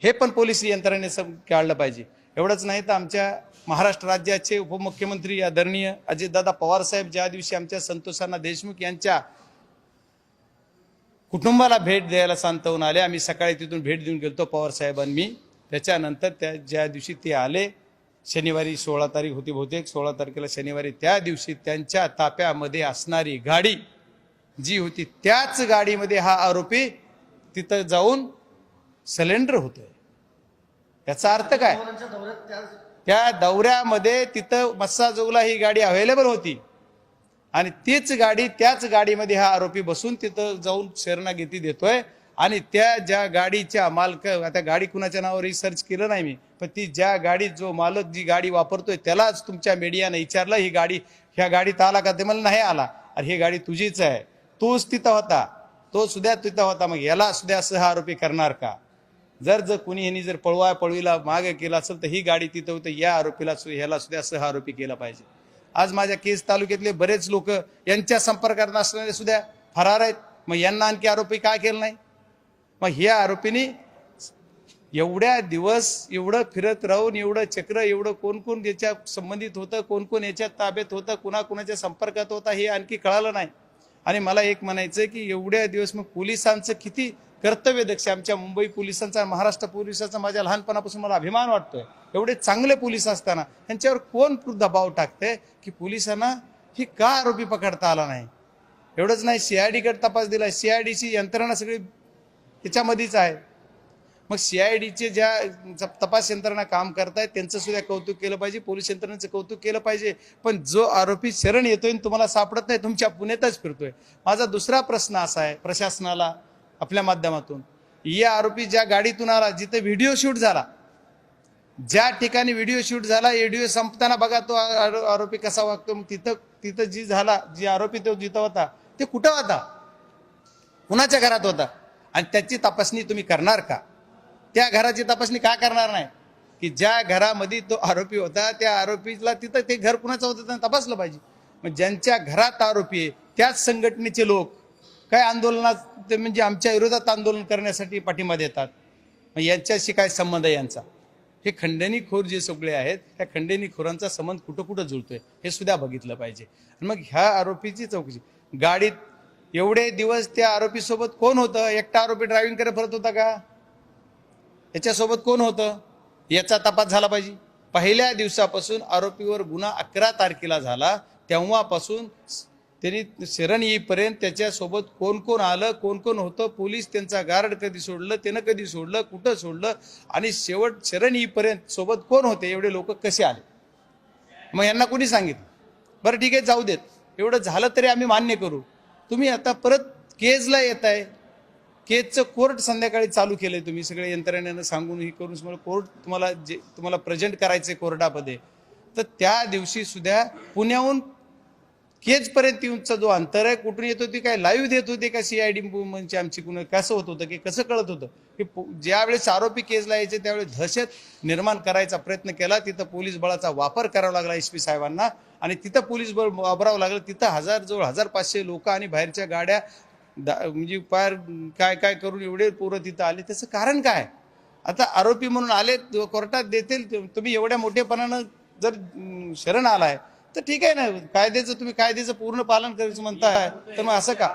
हे पण पोलीस यंत्रणेने काढलं पाहिजे। एवढंच नाही तर आमच्या महाराष्ट्र राज्याचे उपमुख्यमंत्री आदरणीय अजितदादा पवार साहेब ज्या दिवशी आमच्या संतोषांना देशमुख यांच्या कुटुंबाला भेट द्यायला सांतवून आले, आम्ही सकाळी तिथून भेट देऊन गेलतो पवार साहेबांनी। त्याच्यानंतर ज्या दिवशी ते आले, शनिवारी 16 तारीख होती बहुतेक, 16 तारखेला शनिवारी, त्या दिवशी त्यांच्या ताफ्यामध्ये असणारी गाडी जी होती त्याच गाडीमध्ये हा आरोपी तिथं जाऊन सिलेंडर होतोय। याचा अर्थ काय? त्या दौऱ्यामध्ये तिथं मस्साजोगला ही गाडी अवेलेबल होती आणि तीच गाडी, त्याच गाडीमध्ये हा आरोपी बसून तिथं जाऊन शरणागती देतोय। आणि त्या ज्या गाडीच्या मालक, आता गाडी कुणाच्या नावावर रिसर्च केलं नाही मी, पण ती ज्या गाडीत जो मालक जी गाडी वापरतोय त्यालाच तुमच्या मीडियाने विचारलं ही गाडी, ह्या गाडीत आला का? ते मला नाही आला। अरे ही गाडी तुझीच आहे, तोच तिथं होता, तो सुद्धा तिथं होता, मग याला सुद्धा असं हा आरोपी करणार का? जर कुणी ह्यांनी जर पळवीला मागे केला असेल तर ही गाडी तिथं होतं, या आरोपीला ह्याला सुद्धा असं हा आरोपी केला पाहिजे। आज माझ्या केस तालुक्यातले बरेच लोक यांच्या संपर्कात असणारे सुद्धा फरार आहेत, मग यांना आणखी आरोपी काय केलं नाही? मग ह्या आरोपींनी एवढ्या दिवस एवढं फिरत राहून, एवढं चक्र, एवढं कोण कोण याच्या संबंधित होतं, कोण कोण याच्या ताब्यात होतं, कुणाकुणाच्या संपर्कात होता हे आणखी कळालं नाही। आणि मला एक म्हणायचं की एवढ्या दिवस मग पोलिसांचं किती कर्तव्य दक्ष, आमच्या मुंबई पोलिसांचा, महाराष्ट्र पोलिसांचा माझ्या लहानपणापासून मला अभिमान वाटतोय। एवढे चांगले पोलीस असताना त्यांच्यावर कोण दबाव टाकते की पोलिसांना ही का आरोपी पकडता आला नाही? एवढंच नाही, CID-कडे तपास दिला, CID-ची यंत्रणा सगळी त्याच्यामध्येच आहे। मग CID-चे ज्या तपास यंत्रणा काम करतायत त्यांचं सुद्धा कौतुक केलं पाहिजे, पोलीस यंत्रणेचं कौतुक केलं पाहिजे। पण जो आरोपी शरण येतोय तुम्हाला सापडत नाही, तुमच्या पुण्यातच फिरतोय। माझा दुसरा प्रश्न असा आहे प्रशासनाला आपल्या माध्यमातून, या आरोपी ज्या गाडीतून आला, जिथे व्हिडिओ शूट झाला, ज्या ठिकाणी व्हिडिओ शूट झाला, व्हिडिओ संपताना बघा तो आरोपी कसा वागतो, मग तिथं जी झाला, जी आरोपी तो जिथं होता ते कुठं होता, कुणाच्या घरात होता, आणि त्याची तपासणी तुम्ही करणार का? त्या घराची तपासणी का करणार नाही की ज्या घरामध्ये तो आरोपी होता त्या आरोपीला तिथं ते घर कुणाचं होतं त्यांना तपासलं पाहिजे। मग ज्यांच्या घरात आरोपी आहे त्याच संघटनेचे लोक काय आंदोलनात, म्हणजे आमच्या विरोधात आंदोलन करण्यासाठी पाठिंबा देतात, मग यांच्याशी काय संबंध आहे यांचा? हे खंडणीखोर जे सगळे आहेत त्या खंडणीखोरांचा संबंध कुठं कुठं जुळतोय हे सुद्धा बघितलं पाहिजे। आणि मग ह्या आरोपीची चौकशी, गाडीत एवढे दिवस त्या आरोपी सोबत कोण होतं? एकटा आरोपी ड्रायव्हिंग करत फिरत होता का? याच्यासोबत कोण होतं याचा तपास झाला पाहिजे। पहिल्या दिवसापासून आरोपीवर गुन्हा 11 तारखेला झाला, तेव्हापासून त्यांनी शरण येईपर्यंत त्याच्यासोबत कोण कोण आलं, कोण कोण होतं, पोलीस त्यांचा गार्ड कधी सोडलं, त्यानं कधी सोडलं, कुठं सोडलं, आणि शेवट शरण येईपर्यंत सोबत कोण होते, एवढे लोक कसे आले, मग यांना कोणी सांगितलं? बरं ठीक आहे, जाऊ देत, एवढं झालं तरी आम्ही मान्य करू। तुम्ही आता परत केजला येत आहे, केजचं कोर्ट संध्याकाळी चालू केलंय, तुम्ही सगळे यंत्रणेनं सांगून ही करून कोर्ट तुम्हाला प्रेझेंट करायचंय कोर्टामध्ये, तर त्या दिवशी सुद्धा पुण्याहून केजपर्यंत येऊनचा जो अंतर आहे, कुठून येत होती, काय लाईव्ह देत होते का CID म्हणजे आमची कुणा, कसं होत होतं की कसं कळत होतं की ज्यावेळेस आरोपी केजला यायचे त्यावेळेस दहशत निर्माण करायचा प्रयत्न केला, तिथं पोलीस बळाचा वापर करावा लागला SP साहेबांना, आणि तिथं पोलीस बळ वापरावं लागलं, तिथं जवळ 1500 लोक आणि बाहेरच्या गाड्या म्हणजे फार काय काय करून एवढे पोरं तिथं आले, त्याचं कारण काय? आता आरोपी म्हणून आले, कोर्टात देतील, तुम्ही एवढ्या मोठेपणानं जर शरण आलाय तर ठीक आहे ना, कायद्याचं तुम्ही कायद्याचं पूर्ण पालन करायचं म्हणताय, तर मग असं का?